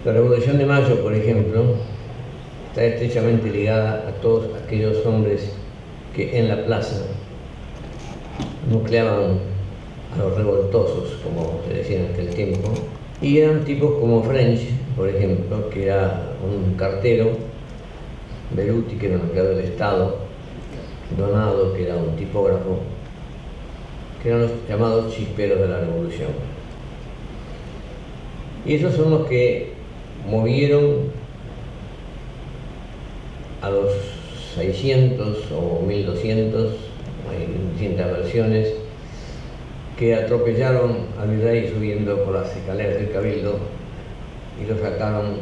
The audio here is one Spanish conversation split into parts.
La Revolución de Mayo, por ejemplo, está estrechamente ligada a todos aquellos hombres que en la plaza nucleaban a los revoltosos, como se decía en aquel tiempo, y eran tipos como French, por ejemplo, que era un cartero, Beruti, que era un empleado del Estado, Donado, que era un tipógrafo, que eran los llamados chisperos de la Revolución. Y esos son los que movieron a los 600 o 1200, hay distintas versiones, que atropellaron al virrey subiendo por las escaleras del Cabildo y lo sacaron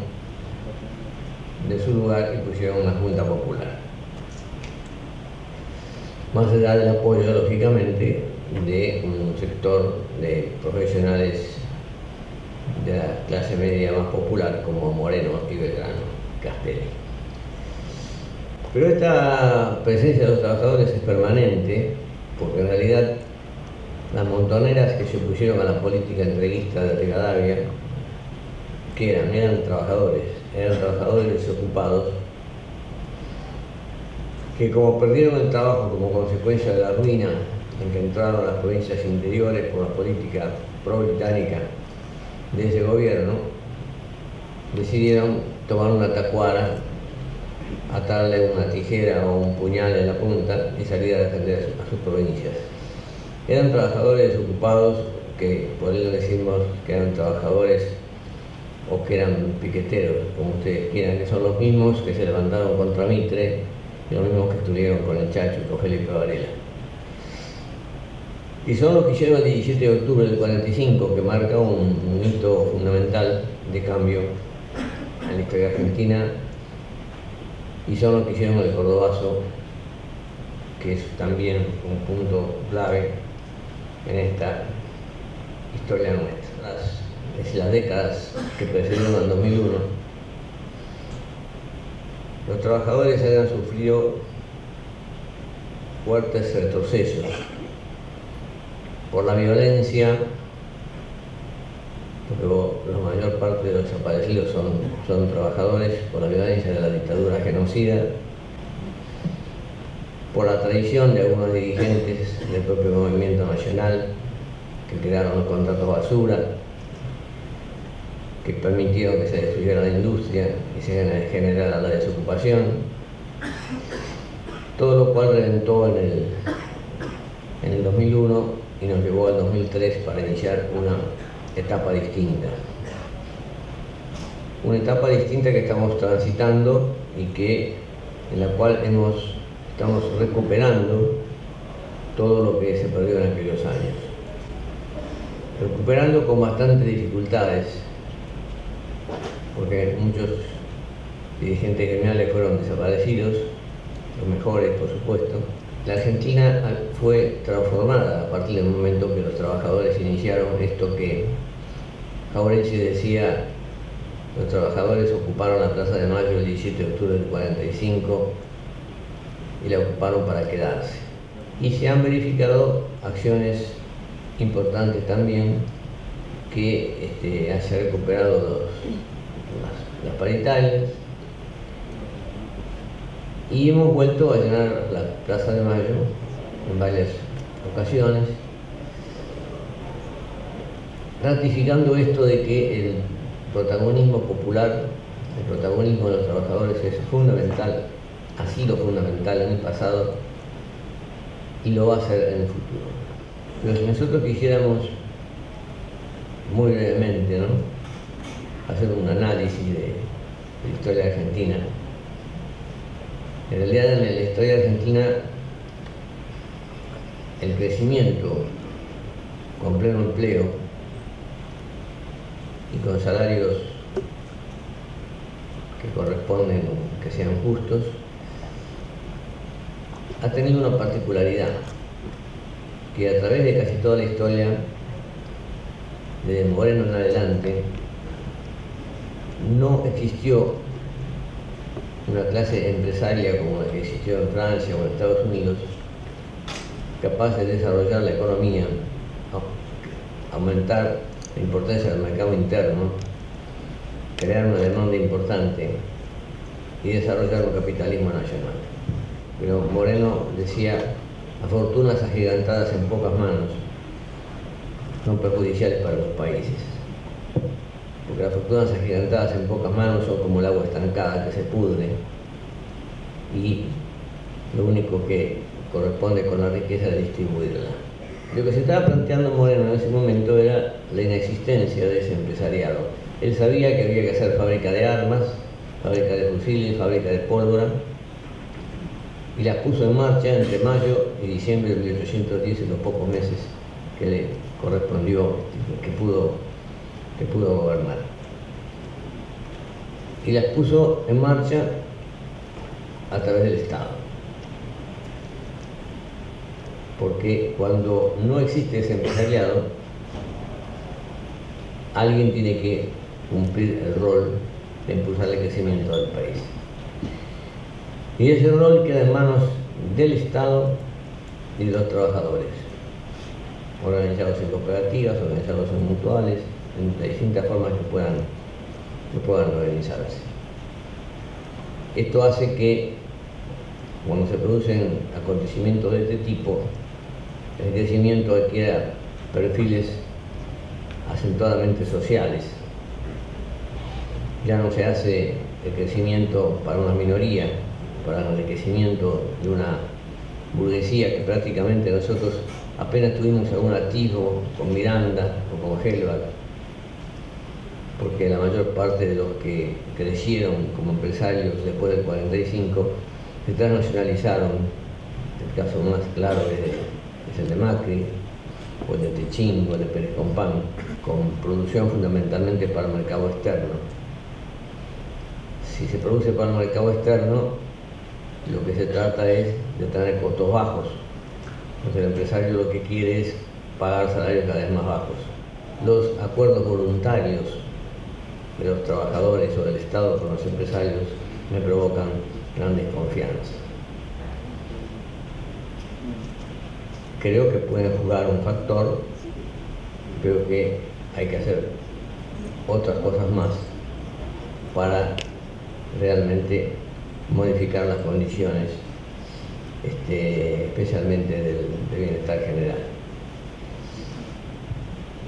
de su lugar y pusieron una junta popular. Más allá del apoyo, lógicamente, de un sector de profesionales de la clase media más popular como Moreno y Belgrano, Castelli. Pero esta presencia de los trabajadores es permanente, porque en realidad las montoneras que se opusieron a la política entreguista de Rivadavia, que eran trabajadores desocupados, que como perdieron el trabajo como consecuencia de la ruina en que entraron las provincias interiores por la política pro-británica de ese gobierno, decidieron tomar una tacuara, atarle una tijera o un puñal en la punta y salir a defender a sus provincias. Eran trabajadores desocupados, que por ello decimos que eran trabajadores o que eran piqueteros, como ustedes quieran, que son los mismos que se levantaron contra Mitre y los mismos que estuvieron con el Chacho y con Felipe Varela. Y son los que hicieron el 17 de octubre del 45, que marca un hito fundamental de cambio en la historia argentina, y son los que hicieron el Cordobazo, que es también un punto clave en esta historia nuestra. Es las décadas que precedieron al 2001. Los trabajadores habían sufrido fuertes retrocesos por la violencia, porque la mayor parte de los desaparecidos son trabajadores, por la violencia de la dictadura genocida, por la traición de algunos dirigentes del propio movimiento nacional que crearon los contratos basura, que permitieron que se destruyera la industria y se generara la desocupación, todo lo cual reventó en el 2001 y nos llevó al 2003 para iniciar una etapa distinta. Una etapa distinta que estamos transitando y en la cual estamos recuperando todo lo que se perdió en aquellos años. Recuperando con bastantes dificultades, porque muchos dirigentes gremiales fueron desaparecidos, los mejores por supuesto. La Argentina fue transformada a partir del momento que los trabajadores iniciaron esto que Jauretche decía: los trabajadores ocuparon la Plaza de Mayo el 17 de octubre del 45 y la ocuparon para quedarse. Y se han acciones importantes también, que se han recuperado las paritarias, y hemos vuelto a llenar la Plaza de Mayo en varias ocasiones, ratificando esto de que el protagonismo popular, el protagonismo de los trabajadores es fundamental, ha sido fundamental en el pasado y lo va a ser en el futuro. Pero si nosotros quisiéramos, muy brevemente, hacer un análisis de la historia argentina, en realidad en la historia argentina el crecimiento con pleno empleo y con salarios que corresponden, que sean justos, ha tenido una particularidad, que a través de casi toda la historia, desde Moreno en adelante, no existió una clase empresaria como la que existió en Francia o en Estados Unidos, capaz de desarrollar la economía, aumentar la importancia del mercado interno crear una demanda importante y desarrollar un capitalismo nacional. Pero Moreno decía, a fortunas agigantadas en pocas manos son perjudiciales para los países, porque las fortunas agigantadas en pocas manos son como el agua estancada que se pudre y lo único que corresponde con la riqueza es distribuirla. Lo que se estaba planteando Moreno en ese momento era la inexistencia de ese empresariado. Él sabía que había que hacer fábrica de armas, fábrica de fusiles, fábrica de pólvora, y las puso en marcha entre mayo y diciembre de 1810, en los pocos meses que le correspondió, que pudo gobernar. Y las puso en marcha a través del Estado. Porque cuando no existe ese empresariado, alguien tiene que cumplir el rol de impulsar el crecimiento del país. Y ese rol queda en manos del Estado y de los trabajadores, organizados en cooperativas, organizados en mutuales, en distintas formas que puedan organizarse. Esto hace que, cuando se producen acontecimientos de este tipo, el crecimiento adquiera perfiles acentuadamente sociales. Ya no se hace el crecimiento para una minoría, para el enriquecimiento de una burguesía que prácticamente nosotros apenas tuvimos algún atisbo con Miranda o con Helbach, porque la mayor parte de los que crecieron como empresarios después del 45 se transnacionalizaron. El caso más claro es el de Macri, o el de Techín, o el de Pérez Compán, con producción fundamentalmente para el mercado externo. Si se produce para el mercado externo, lo que se trata es de tener costos bajos. Entonces el empresario lo que quiere es pagar salarios cada vez más bajos. Los acuerdos voluntarios de los trabajadores o del Estado con los empresarios me provocan gran desconfianza. Creo que pueden jugar un factor, creo que hay que hacer otras cosas más para realmente modificar las condiciones, especialmente del bienestar general.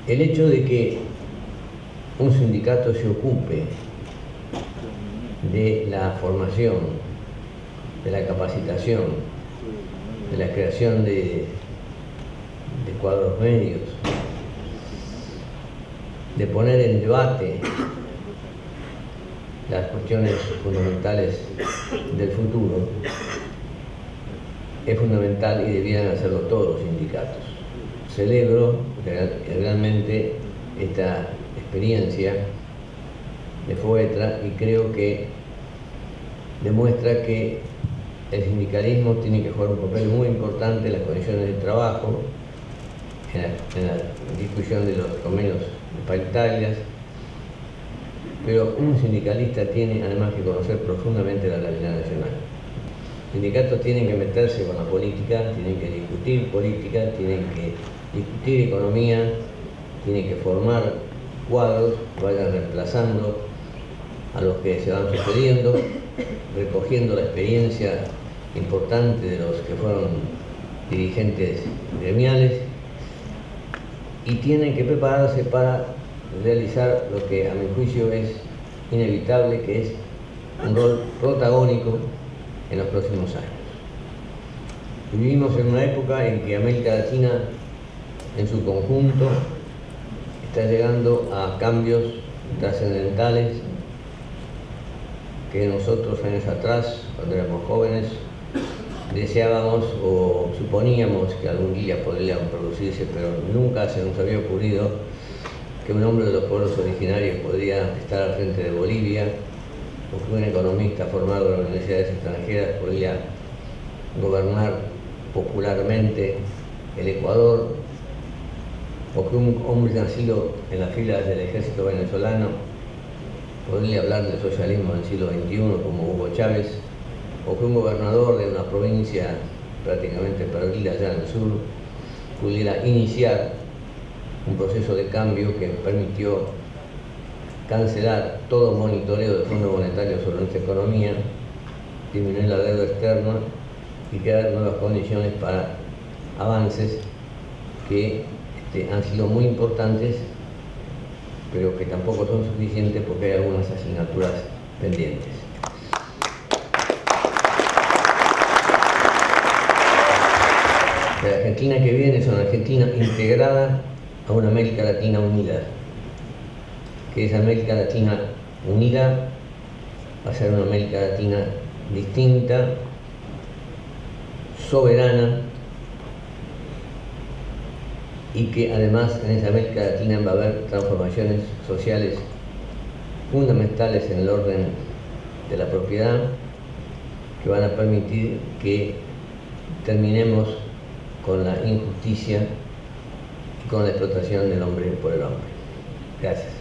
El hecho de que un sindicato se ocupe de la formación, de la capacitación, de la creación de cuadros medios, de poner en debate las cuestiones fundamentales del futuro, es fundamental y debieran hacerlo todos los sindicatos. Celebro realmente esta experiencia de FOETRA y creo que demuestra que el sindicalismo tiene que jugar un papel muy importante en las condiciones de trabajo, en la discusión de los convenios paritarias, pero un sindicalista tiene además que conocer profundamente la realidad nacional. Los sindicatos tienen que meterse con la política, tienen que discutir política, tienen que discutir economía, tienen que formar cuadros que vayan reemplazando a los que se van sucediendo, recogiendo la experiencia importante de los que fueron dirigentes gremiales, y tienen que prepararse para realizar lo que a mi juicio es inevitable, que es un rol protagónico en los próximos años. Vivimos en una época en que América Latina en su conjunto está llegando a cambios trascendentales que nosotros años atrás, cuando éramos jóvenes, deseábamos o suponíamos que algún día podrían producirse, pero nunca se nos había ocurrido que un hombre de los pueblos originarios podría estar al frente de Bolivia, o que un economista formado en las universidades extranjeras podría gobernar popularmente el Ecuador, o que un hombre nacido en las filas del ejército venezolano podría hablar del socialismo del siglo XXI como Hugo Chávez, o que un gobernador de una provincia prácticamente perdida allá en el sur pudiera iniciar un proceso de cambio que permitió cancelar todo monitoreo del Fondo Monetario sobre nuestra economía, disminuir la deuda externa y crear nuevas condiciones para avances que han sido muy importantes, pero que tampoco son suficientes porque hay algunas asignaturas pendientes. La Argentina que viene es una Argentina integrada a una América Latina unida, que esa América Latina unida va a ser una América Latina distinta, soberana, y que además en esa América Latina va a haber transformaciones sociales fundamentales en el orden de la propiedad que van a permitir que terminemos con la injusticia y con la explotación del hombre por el hombre. Gracias.